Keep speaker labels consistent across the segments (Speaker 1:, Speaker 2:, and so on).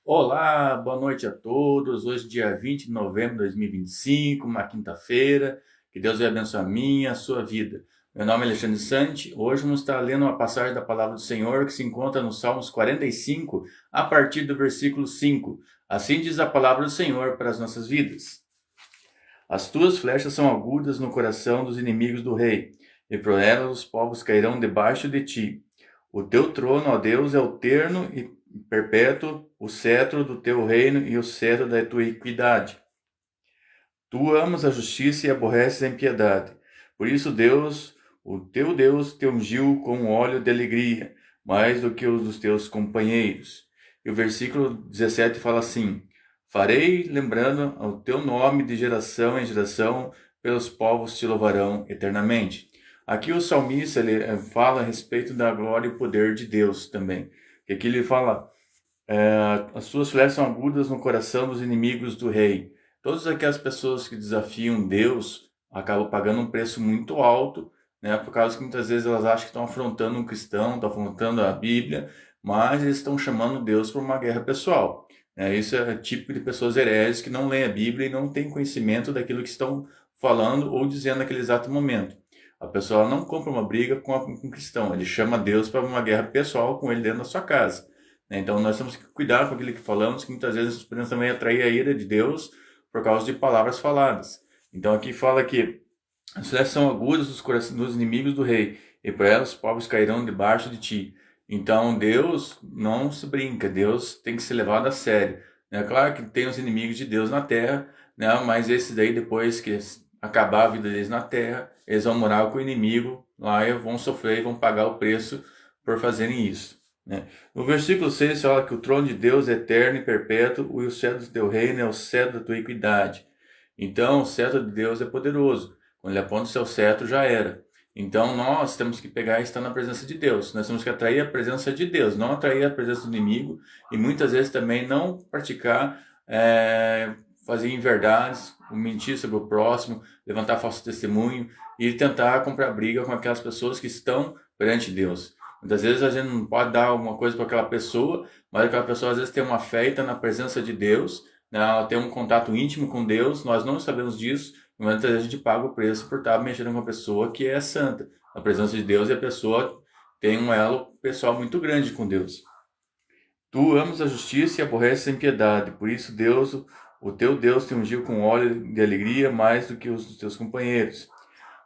Speaker 1: Olá, boa noite a todos. Hoje, dia 20 de novembro de 2025, uma quinta-feira. Que Deus abençoe a minha, a sua vida. Meu nome é Alexandre Santi. Hoje vamos estar lendo uma passagem da Palavra do Senhor que se encontra no Salmos 45, a partir do versículo 5. Assim diz a Palavra do Senhor para as nossas vidas. As tuas flechas são agudas no coração dos inimigos do rei, e por elas os povos cairão debaixo de ti. O teu trono, ó Deus, é o terno e perpétuo, o cetro do teu reino e o cetro da tua equidade. Tu amas a justiça e aborreces a impiedade. Por isso, Deus, o teu Deus, te ungiu com óleo de alegria, mais do que os dos teus companheiros. E o versículo 17 fala assim: Farei lembrando ao teu nome de geração em geração, pelos povos te louvarão eternamente. Aqui o salmista ele fala a respeito da glória e o poder de Deus também. Que aqui ele fala as suas flechas são agudas no coração dos inimigos do rei. Todas aquelas pessoas que desafiam Deus acabam pagando um preço muito alto, né? Por causa que muitas vezes elas acham que estão afrontando um cristão, estão afrontando a Bíblia, mas eles estão chamando Deus para uma guerra pessoal. Né? Isso é típico de pessoas hereges que não leem a Bíblia e não têm conhecimento daquilo que estão falando ou dizendo naquele exato momento. A pessoa não compra uma briga com um cristão, ele chama Deus para uma guerra pessoal com ele dentro da sua casa. Né? Então nós temos que cuidar com aquilo que falamos, que muitas vezes podemos também atrair a ira de Deus por causa de palavras faladas. Então aqui fala que as flechas são agudas dos corações dos inimigos do rei, e por elas os povos cairão debaixo de ti. Então Deus não se brinca, Deus tem que ser levado a sério. É claro que tem os inimigos de Deus na terra, né? Mas esses daí, depois que acabar a vida deles na terra, eles vão morar com o inimigo lá e vão sofrer e vão pagar o preço por fazerem isso. Né? No versículo 6 fala que o trono de Deus é eterno e perpétuo, e o cetro do teu reino é o cetro da tua equidade. Então, o cetro de Deus é poderoso. Quando ele aponta o seu cetro, já era. Então, nós temos que pegar e estar na presença de Deus. Nós temos que atrair a presença de Deus, não atrair a presença do inimigo. E muitas vezes também não praticar, fazer inverdades, mentir sobre o próximo, levantar falso testemunho e tentar comprar briga com aquelas pessoas que estão perante Deus. Muitas vezes a gente não pode dar alguma coisa para aquela pessoa, mas aquela pessoa às vezes tem uma fé e está na presença de Deus, né? Ela tem um contato íntimo com Deus, nós não sabemos disso, mas muitas vezes a gente paga o preço por estar mexendo com uma pessoa que é santa, na presença de Deus, e a pessoa tem um elo pessoal muito grande com Deus. Tu amas a justiça e aborreces a impiedade, por isso Deus, o teu Deus, te ungiu com óleo de alegria mais do que os dos teus companheiros.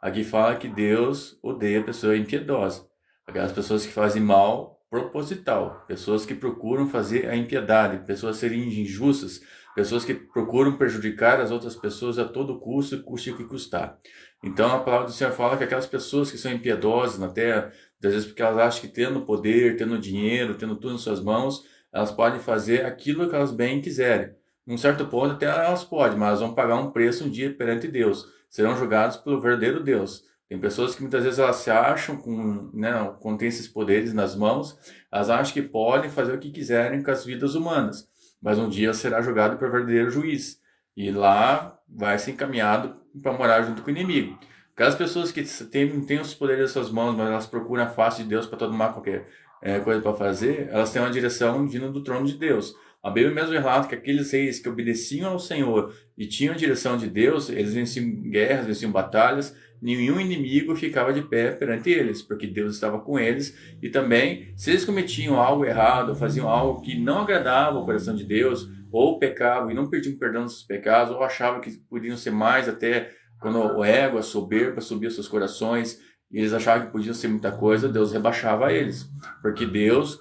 Speaker 1: Aqui fala que Deus odeia a pessoa impiedosa, aquelas pessoas que fazem mal proposital, pessoas que procuram fazer a impiedade, pessoas serem injustas, pessoas que procuram prejudicar as outras pessoas a todo custo, custe o que custar. Então a palavra do Senhor fala que aquelas pessoas que são impiedosas na terra, às vezes porque elas acham que tendo poder, tendo dinheiro, tendo tudo em suas mãos, elas podem fazer aquilo que elas bem quiserem. Num certo ponto até elas podem, mas elas vão pagar um preço um dia perante Deus. Serão julgados pelo verdadeiro Deus. Tem pessoas que muitas vezes elas se acham com, né, quando tem esses poderes nas mãos, elas acham que podem fazer o que quiserem com as vidas humanas, mas um dia será julgado pelo verdadeiro juiz, e lá vai ser encaminhado para morar junto com o inimigo. Aquelas pessoas que têm os poderes nas suas mãos, mas elas procuram a face de Deus para tomar qualquer coisa para fazer, elas têm uma direção vindo do trono de Deus. A Bíblia mesmo relata que aqueles reis que obedeciam ao Senhor e tinham a direção de Deus, eles venciam guerras, venciam batalhas, nenhum inimigo ficava de pé perante eles, porque Deus estava com eles. E também, se eles cometiam algo errado, faziam algo que não agradava ao coração de Deus, ou pecavam e não pediam perdão dos seus pecados, ou achavam que podiam ser mais, até quando o ego, a soberba subia aos seus corações, e eles achavam que podiam ser muita coisa, Deus rebaixava eles, porque Deus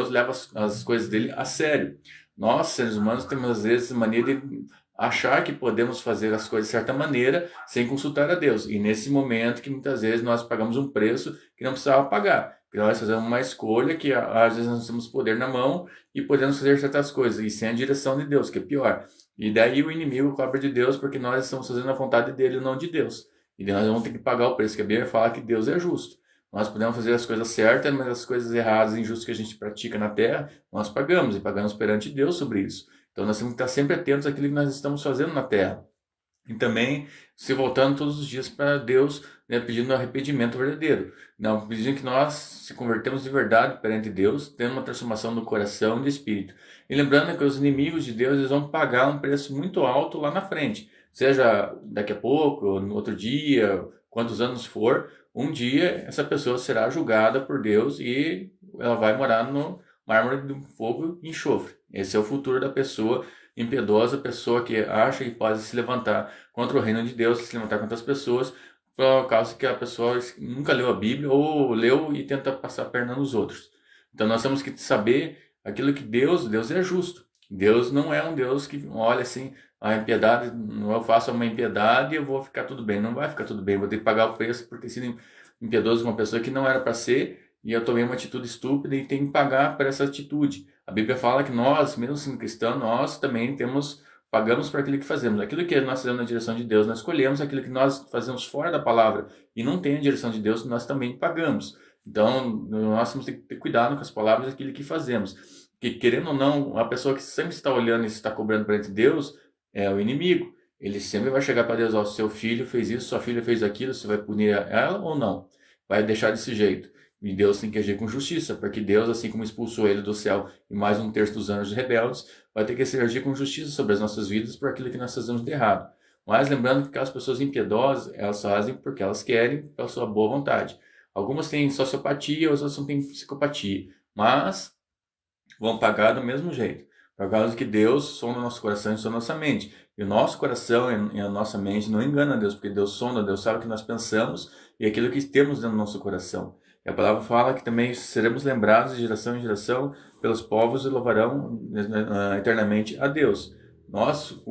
Speaker 1: leva as coisas dele a sério. Nós, seres humanos, temos às vezes mania de achar que podemos fazer as coisas de certa maneira sem consultar a Deus. E nesse momento que muitas vezes nós pagamos um preço que não precisava pagar. Porque nós fazemos uma escolha que às vezes nós temos poder na mão e podemos fazer certas coisas, e sem a direção de Deus, que é pior. E daí o inimigo cobra de Deus porque nós estamos fazendo a vontade dele e não de Deus. E daí nós vamos ter que pagar o preço, que a Bíblia fala que Deus é justo. Nós podemos fazer as coisas certas, mas as coisas erradas e injustas que a gente pratica na terra, nós pagamos, e pagamos perante Deus sobre isso. Então nós temos que estar sempre atentos àquilo que nós estamos fazendo na terra. E também se voltando todos os dias para Deus, né, pedindo arrependimento verdadeiro. Não, pedindo que nós se convertemos de verdade perante Deus, tendo uma transformação do coração e do espírito. E lembrando que os inimigos de Deus eles vão pagar um preço muito alto lá na frente, seja daqui a pouco, no outro dia, quantos anos for, um dia essa pessoa será julgada por Deus e ela vai morar no mármore do fogo e enxofre. Esse é o futuro da pessoa impiedosa, pessoa que acha que pode se levantar contra o reino de Deus, se levantar contra as pessoas, por causa que a pessoa nunca leu a Bíblia ou leu e tenta passar a perna nos outros. Então nós temos que saber aquilo que Deus é justo. Deus não é um Deus que olha assim, a impiedade, eu faço uma impiedade e eu vou ficar tudo bem. Não vai ficar tudo bem, vou ter que pagar o preço por ter sido impiedoso com uma pessoa que não era para ser e eu tomei uma atitude estúpida e tenho que pagar por essa atitude. A Bíblia fala que nós, mesmo sendo cristãos, nós também pagamos por aquilo que fazemos. Aquilo que nós fazemos na direção de Deus, nós escolhemos. Aquilo que nós fazemos fora da palavra e não tem a direção de Deus, nós também pagamos. Então, nós temos que ter cuidado com as palavras daquilo que fazemos. Que, querendo ou não, a pessoa que sempre está olhando e está cobrando perante Deus é o inimigo. Ele sempre vai chegar para Deus, ó, seu filho fez isso, sua filha fez aquilo, você vai punir ela ou não? Vai deixar desse jeito. E Deus tem que agir com justiça, porque Deus, assim como expulsou ele do céu e mais um terço dos anjos rebeldes, vai ter que agir com justiça sobre as nossas vidas por aquilo que nós fazemos de errado. Mas lembrando que aquelas pessoas impiedosas, elas fazem porque elas querem, pela sua boa vontade. Algumas têm sociopatia, outras não têm psicopatia, mas vão pagar do mesmo jeito. Por causa que Deus sonda o nosso coração e sonda a nossa mente. E o nosso coração e a nossa mente não engana Deus, porque Deus sonda, Deus sabe o que nós pensamos e aquilo que temos dentro do nosso coração. E a palavra fala que também seremos lembrados de geração em geração pelos povos e louvarão eternamente a Deus. Nós,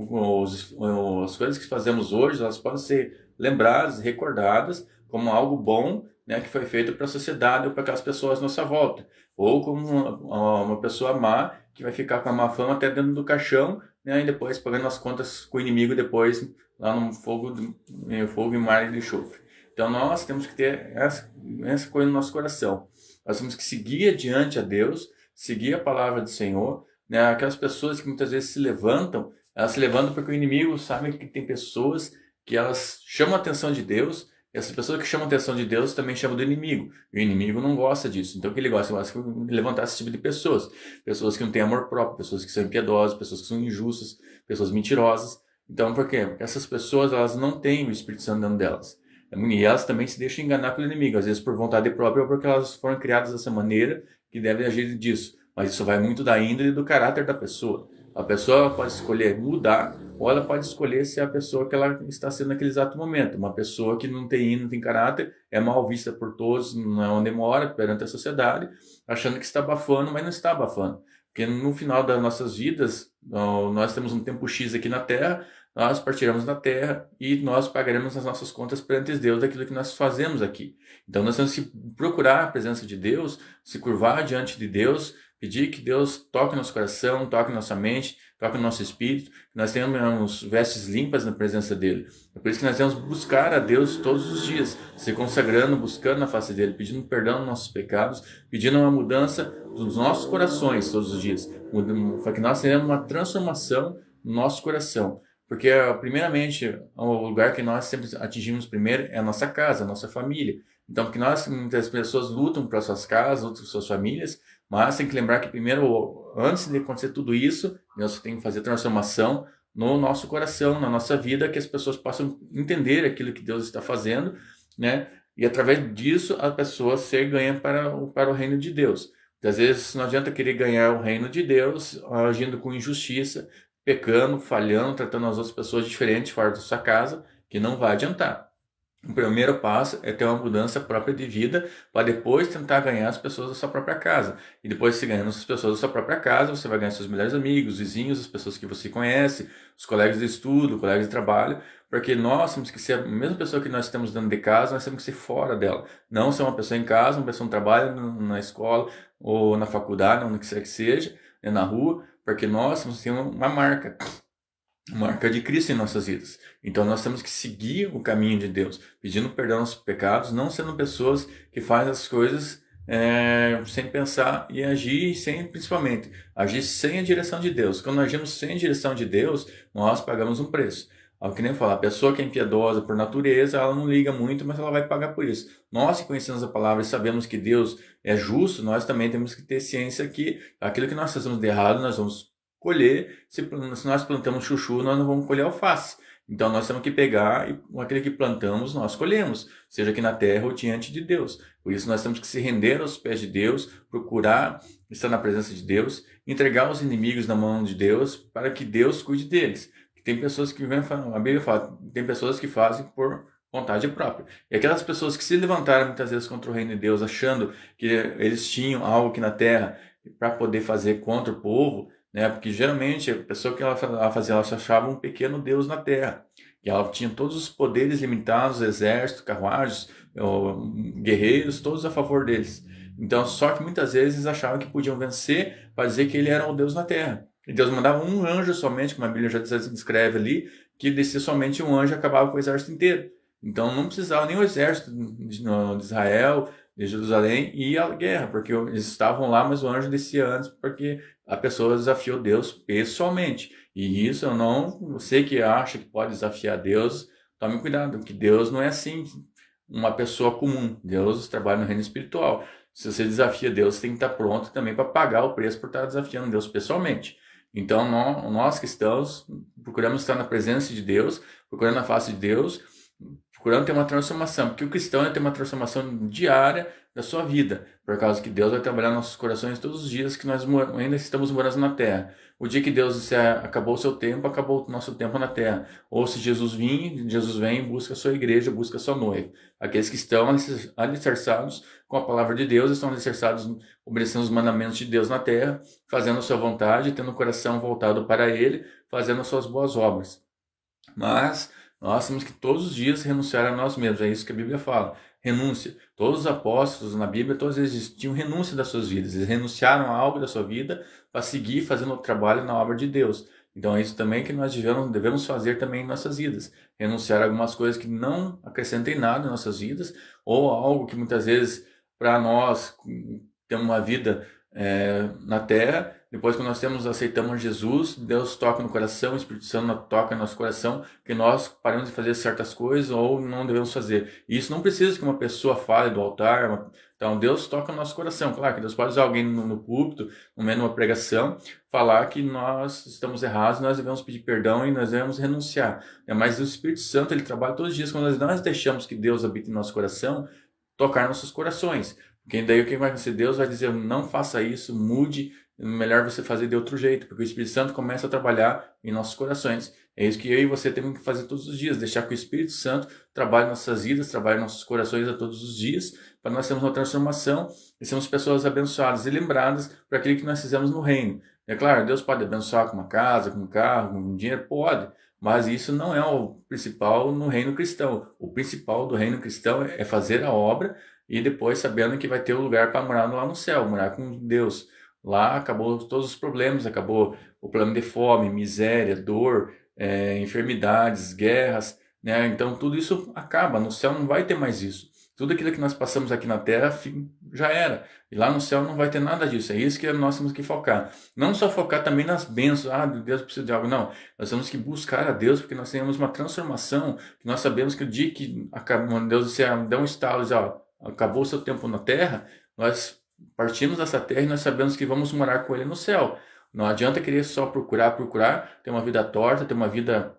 Speaker 1: as coisas que fazemos hoje, elas podem ser lembradas, recordadas como algo bom, né, que foi feito para a sociedade ou para aquelas pessoas à nossa volta. Ou como uma pessoa má que vai ficar com a má fama até dentro do caixão, né, e depois pagando as contas com o inimigo depois lá no fogo e mar de enxofre. Então nós temos que ter essa coisa no nosso coração. Nós temos que seguir adiante a Deus, seguir a palavra do Senhor, né? Aquelas pessoas que muitas vezes se levantam, elas se levantam porque o inimigo sabe que tem pessoas que elas chamam a atenção de Deus, e essas pessoas que chamam a atenção de Deus também chamam do inimigo. E o inimigo não gosta disso. Então o que ele gosta? Ele gosta de levantar esse tipo de pessoas. Pessoas que não têm amor próprio, pessoas que são impiedosas, pessoas que são injustas, pessoas mentirosas. Então por quê? Porque essas pessoas elas não têm o Espírito Santo dentro delas. E elas também se deixam enganar pelo inimigo, às vezes por vontade própria ou porque elas foram criadas dessa maneira que devem agir disso. Mas isso vai muito da índole e do caráter da pessoa. A pessoa pode escolher mudar ou ela pode escolher ser a pessoa que ela está sendo naquele exato momento. Uma pessoa que não tem índole, não tem caráter, é mal vista por todos, não é onde mora, perante a sociedade, achando que está abafando, mas não está abafando. Porque no final das nossas vidas, nós temos um tempo X aqui na Terra, nós partiremos da terra e nós pagaremos as nossas contas perante Deus daquilo que nós fazemos aqui. Então nós temos que procurar a presença de Deus, se curvar diante de Deus, pedir que Deus toque nosso coração, toque nossa mente, toque nosso espírito, que nós tenhamos vestes limpas na presença dele. É por isso que nós temos que buscar a Deus todos os dias, se consagrando, buscando a face dele, pedindo perdão dos nossos pecados, pedindo uma mudança dos nossos corações todos os dias, para que nós tenhamos uma transformação no nosso coração. Porque, primeiramente, o lugar que nós sempre atingimos primeiro é a nossa casa, a nossa família. Então, porque muitas pessoas lutam para suas casas, lutam para suas famílias, mas tem que lembrar que primeiro, antes de acontecer tudo isso, nós tem que fazer transformação no nosso coração, na nossa vida, que as pessoas possam entender aquilo que Deus está fazendo, né? E através disso, a pessoa ser ganha para o reino de Deus. Às vezes, não adianta querer ganhar o reino de Deus agindo com injustiça, pecando, falhando, tratando as outras pessoas diferentes fora da sua casa, que não vai adiantar. O primeiro passo é ter uma mudança própria de vida para depois tentar ganhar as pessoas da sua própria casa. E depois, se ganhando as pessoas da sua própria casa, você vai ganhar seus melhores amigos, vizinhos, as pessoas que você conhece, os colegas de estudo, colegas de trabalho, porque nós temos que ser a mesma pessoa que nós temos dentro de casa, nós temos que ser fora dela. Não ser uma pessoa em casa, uma pessoa que trabalha na escola ou na faculdade, onde quer que seja, na rua, porque nós temos que ter uma marca de Cristo em nossas vidas. Então nós temos que seguir o caminho de Deus, pedindo perdão aos pecados, não sendo pessoas que fazem as coisas sem pensar e agir principalmente, agir sem a direção de Deus. Quando agimos sem a direção de Deus, nós pagamos um preço. Ao que nem falar, a pessoa que é impiedosa por natureza, ela não liga muito, mas ela vai pagar por isso. Nós que conhecemos a palavra e sabemos que Deus é justo, nós também temos que ter ciência que aquilo que nós fazemos de errado, nós vamos colher. Se nós plantamos chuchu, nós não vamos colher alface. Então nós temos que pegar e aquele que plantamos, nós colhemos, seja aqui na terra ou diante de Deus. Por isso nós temos que se render aos pés de Deus, procurar estar na presença de Deus, entregar os inimigos na mão de Deus, para que Deus cuide deles. Tem pessoas que a Bíblia fala, tem pessoas que fazem por vontade própria. E aquelas pessoas que se levantaram muitas vezes contra o reino de Deus, achando que eles tinham algo aqui na terra para poder fazer contra o povo, né? Porque geralmente a pessoa que ela fazia, ela se achava um pequeno Deus na terra. E ela tinha todos os poderes limitados, exército, carruagens, guerreiros, todos a favor deles. Então, só que muitas vezes achavam que podiam vencer para dizer que ele era o Deus na terra. E Deus mandava um anjo somente, como a Bíblia já descreve ali, que descia somente um anjo e acabava com o exército inteiro. Então não precisava nem o exército de Israel, de Jerusalém, ir à guerra, porque eles estavam lá, mas o anjo descia antes, porque a pessoa desafiou Deus pessoalmente. E isso eu não, você que acha que pode desafiar Deus, tome cuidado, que Deus não é assim, uma pessoa comum. Deus trabalha no reino espiritual. Se você desafia Deus, você tem que estar pronto também para pagar o preço por estar desafiando Deus pessoalmente. Então, nós cristãos procuramos estar na presença de Deus, procurando a face de Deus, procurando ter uma transformação, porque o cristão é ter uma transformação diária da sua vida, por causa que Deus vai trabalhar nossos corações todos os dias que nós ainda estamos morando na terra. O dia que Deus disser acabou o seu tempo, acabou o nosso tempo na terra. Ou se Jesus vem e busca a sua igreja, busca a sua noiva. Aqueles que estão alicerçados com a palavra de Deus, estão alicerçados obedecendo os mandamentos de Deus na terra, fazendo a sua vontade, tendo o coração voltado para Ele, fazendo as suas boas obras. Mas nós temos que todos os dias renunciar a nós mesmos, é isso que a Bíblia fala. Renúncia. Todos os apóstolos na Bíblia, todos eles tinham renúncia das suas vidas. Eles renunciaram a algo da sua vida para seguir fazendo o trabalho na obra de Deus. Então é isso também que nós devemos fazer também em nossas vidas. Renunciar a algumas coisas que não acrescentem nada em nossas vidas, ou algo que muitas vezes para nós temos uma vida na terra, depois que nós aceitamos Jesus, Deus toca no coração, o Espírito Santo toca no nosso coração, que nós paramos de fazer certas coisas ou não devemos fazer. E isso não precisa que uma pessoa fale do altar. Então Deus toca no nosso coração. Claro que Deus pode usar alguém no púlpito, no meio de uma pregação, falar que nós estamos errados, nós devemos pedir perdão e nós devemos renunciar. Mas o Espírito Santo, ele trabalha todos os dias, quando nós deixamos que Deus habite em nosso coração, tocar nossos corações. Porque daí o que vai acontecer? Deus vai dizer, não faça isso, mude, melhor você fazer de outro jeito, porque o Espírito Santo começa a trabalhar em nossos corações. É isso que eu e você temos que fazer todos os dias, deixar que o Espírito Santo trabalhe em nossas vidas, trabalhe em nossos corações a todos os dias, para nós termos uma transformação e sermos pessoas abençoadas e lembradas por aquilo que nós fizemos no reino. É claro, Deus pode abençoar com uma casa, com um carro, com dinheiro, pode, mas isso não é o principal no reino cristão. O principal do reino cristão é fazer a obra e depois sabendo que vai ter um lugar para morar lá no céu, morar com Deus. Lá acabou todos os problemas, acabou o problema de fome, miséria, dor, enfermidades, guerras, né? Então tudo isso acaba, no céu não vai ter mais isso. Tudo aquilo que nós passamos aqui na terra já era. E lá no céu não vai ter nada disso. É isso que nós temos que focar. Não só focar também nas bênçãos. Ah, Deus precisa de algo. Não. Nós temos que buscar a Deus porque nós temos uma transformação. Que nós sabemos que o dia que Deus dá um estalo e diz, ó, acabou o seu tempo na terra, nós partimos dessa terra e nós sabemos que vamos morar com Ele no céu. Não adianta querer só procurar, ter uma vida torta, ter uma vida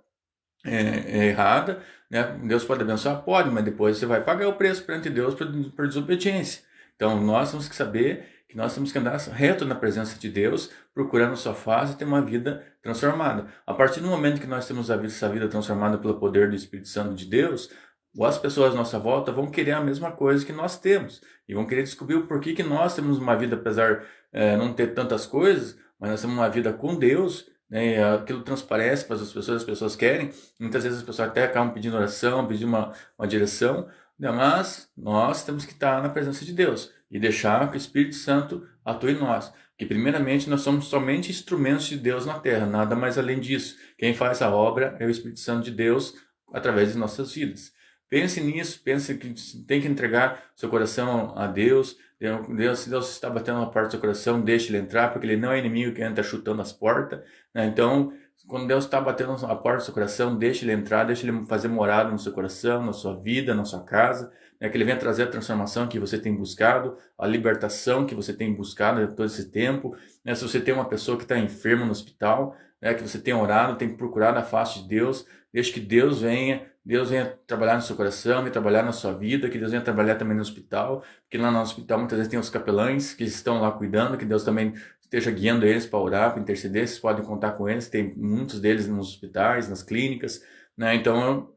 Speaker 1: errada, né? Deus pode abençoar? Pode, mas depois você vai pagar o preço perante Deus por desobediência. Então nós temos que saber que nós temos que andar reto na presença de Deus, procurando sua face e ter uma vida transformada. A partir do momento que nós temos essa vida transformada pelo poder do Espírito Santo de Deus, as pessoas à nossa volta vão querer a mesma coisa que nós temos. E vão querer descobrir o porquê que nós temos uma vida, apesar de não ter tantas coisas, mas nós temos uma vida com Deus, né? E aquilo transparece para as pessoas querem. Muitas vezes as pessoas até acabam pedindo oração, pedindo uma direção, né? Mas nós temos que estar na presença de Deus e deixar que o Espírito Santo atue em nós. Que primeiramente nós somos somente instrumentos de Deus na terra, nada mais além disso. Quem faz a obra é o Espírito Santo de Deus através de nossas vidas. Pense nisso, pense que tem que entregar seu coração a Deus. Se Deus está batendo na porta do seu coração, deixe ele entrar, porque ele não é inimigo que entra chutando as portas, né? Então, quando Deus está batendo a porta do seu coração, deixe Ele entrar, deixe Ele fazer morada no seu coração, na sua vida, na sua casa, né? Que Ele venha trazer a transformação que você tem buscado, a libertação que você tem buscado todo esse tempo, né? Se você tem uma pessoa que está enferma no hospital, né? Que você tem orado, tem procurado a face de Deus, deixe que Deus venha trabalhar no seu coração, venha trabalhar na sua vida, que Deus venha trabalhar também no hospital, porque lá no hospital muitas vezes tem os capelães que estão lá cuidando, que Deus também esteja guiando eles para orar, para interceder. Vocês podem contar com eles, tem muitos deles nos hospitais, nas clínicas, né? Então,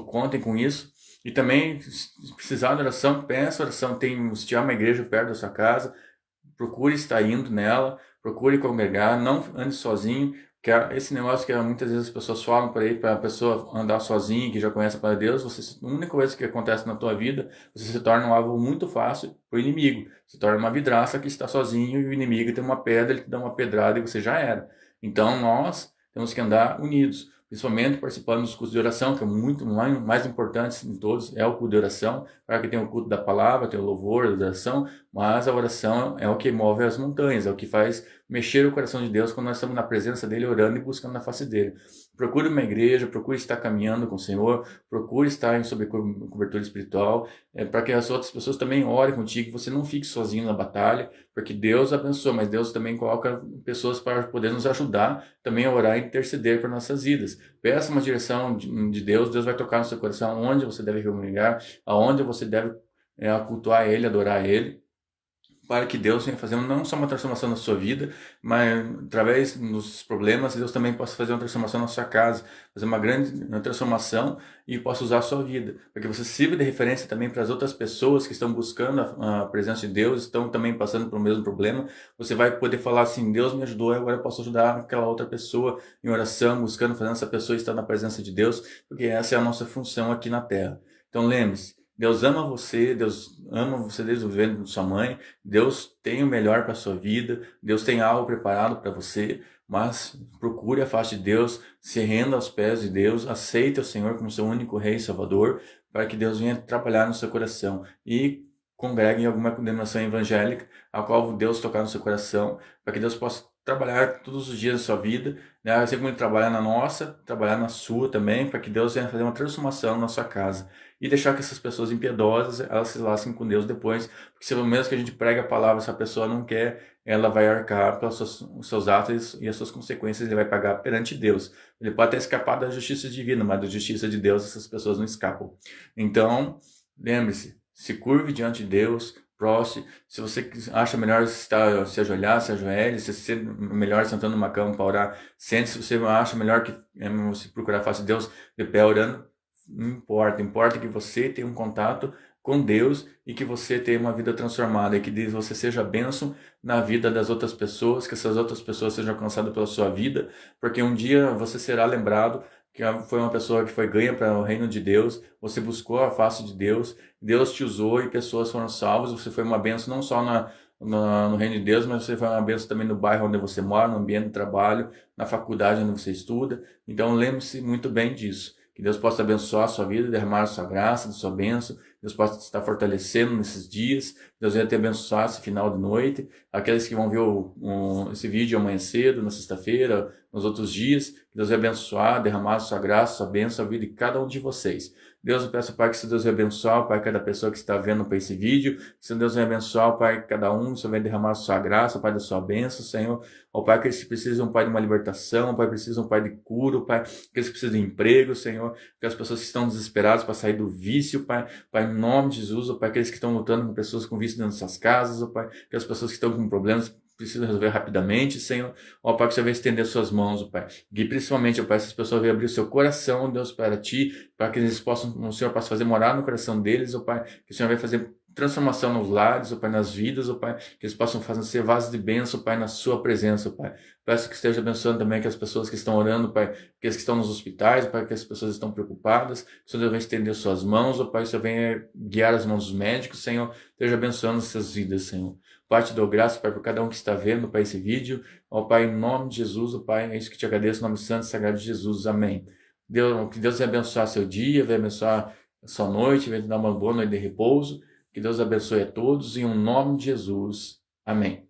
Speaker 1: contem com isso. E também, se precisar de oração, peça oração. Se tiver uma igreja perto da sua casa, procure estar indo nela, procure congregar, não ande sozinho, que é esse negócio que muitas vezes as pessoas falam por aí, para a pessoa andar sozinha, que já conhece a palavra de Deus, a única coisa que acontece na tua vida, você se torna um alvo muito fácil para o inimigo, se torna uma vidraça que está sozinho e o inimigo tem uma pedra, ele te dá uma pedrada e você já era. Então nós temos que andar unidos, principalmente participando dos cultos de oração, que é muito mais importante de todos, é o culto de oração. Claro que tem o culto da palavra, tem o louvor, a oração, mas a oração é o que move as montanhas, é o que faz mexer o coração de Deus quando nós estamos na presença dele, orando e buscando a face dele. Procure uma igreja, procure estar caminhando com o Senhor, procure estar sob cobertura espiritual, para que as outras pessoas também orem contigo, você não fique sozinho na batalha, porque Deus abençoa, mas Deus também coloca pessoas para poder nos ajudar também a orar e interceder por nossas vidas. Peça uma direção de Deus, Deus vai tocar no seu coração onde você deve congregar, aonde você deve cultuar Ele, adorar Ele, para que Deus venha fazendo não só uma transformação na sua vida, mas através dos problemas, Deus também possa fazer uma transformação na sua casa, fazer uma grande transformação e possa usar a sua vida, para que você sirva de referência também para as outras pessoas que estão buscando a presença de Deus, estão também passando pelo mesmo problema. Você vai poder falar assim: Deus me ajudou, agora eu posso ajudar aquela outra pessoa em oração, buscando, fazendo essa pessoa estar na presença de Deus, porque essa é a nossa função aqui na Terra. Então lembre-se, Deus ama você desde o ventre de sua mãe, Deus tem o melhor para a sua vida, Deus tem algo preparado para você, mas procure a face de Deus, se renda aos pés de Deus, aceite o Senhor como seu único Rei e Salvador, para que Deus venha trabalhar no seu coração e congregue em alguma condenação evangélica, a qual Deus tocar no seu coração, para que Deus possa trabalhar todos os dias da sua vida, né? Assim como Ele trabalhar na nossa, trabalhar na sua também, para que Deus venha fazer uma transformação na sua casa e deixar que essas pessoas impiedosas, elas se lasquem com Deus depois, porque se mesmo que a gente pregue a palavra, se a pessoa não quer, ela vai arcar pelos seus atos e as suas consequências ele vai pagar perante Deus. Ele pode até escapar da justiça divina, mas da justiça de Deus essas pessoas não escapam. Então, lembre-se, se curve diante de Deus, proste. Se você acha melhor se ajoelhar, se ajoelhe. Se você melhor sentando numa cama para orar, sente. Se você acha melhor que você procurar a face de Deus de pé orando, não importa. Importa que você tenha um contato com Deus e que você tenha uma vida transformada e que você seja bênção na vida das outras pessoas, que essas outras pessoas sejam alcançadas pela sua vida, porque um dia você será lembrado que foi uma pessoa que foi ganha para o reino de Deus, você buscou a face de Deus, Deus te usou e pessoas foram salvas, você foi uma bênção não só no reino de Deus, mas você foi uma bênção também no bairro onde você mora, no ambiente de trabalho, na faculdade onde você estuda. Então lembre-se muito bem disso. Que Deus possa abençoar a sua vida, derramar a sua graça, a sua bênção. Deus possa estar fortalecendo nesses dias. Deus venha te abençoar esse final de noite. Aqueles que vão ver esse vídeo amanhã cedo, na sexta-feira, nos outros dias. Que Deus venha abençoar, derramar a sua graça, a sua bênção, a vida de cada um de vocês. Deus, eu peço, Pai, que se Deus venha abençoar, Pai, cada pessoa que está vendo para esse vídeo. Se Deus venha abençoar, Pai, cada um. Senhor, venha derramar a sua graça, Pai, da sua bênção, Senhor. Ó Pai, que eles precisam, Pai, de uma libertação, Pai, precisam, Pai, de cura, Pai, que eles precisam de emprego, Senhor, que as pessoas que estão desesperadas para sair do vício, Pai, em nome de Jesus, ó Pai, aqueles que estão lutando com pessoas com vício dentro das suas casas, ó Pai, que as pessoas que estão com problemas precisam resolver rapidamente, Senhor, ó Pai, que você vai estender suas mãos, ó Pai, e principalmente, ó Pai, essas pessoas vão abrir o seu coração, Deus, para Ti, para que eles possam, o Senhor possa fazer morar no coração deles, ó Pai, que o Senhor vai fazer transformação nos lares, ó Pai, nas vidas, ó Pai, que eles possam ser vasos de bênção, Pai, na sua presença, ó Pai. Peço que esteja abençoando também que as pessoas que estão orando, Pai, que as que estão nos hospitais, Pai, que as pessoas estão preocupadas, que o Senhor venha estender suas mãos, ó Pai, que o Senhor venha guiar as mãos dos médicos, Senhor, esteja abençoando essas vidas, Senhor. Pai, te dou graça, Pai, por cada um que está vendo, Pai, esse vídeo, ó Pai, em nome de Jesus, ó Pai, é isso que te agradeço, em nome santo e sagrado de Jesus, amém. Que Deus venha abençoar seu dia, venha abençoar a sua noite, venha te dar uma boa noite de repouso. Que Deus abençoe a todos, em nome de Jesus. Amém.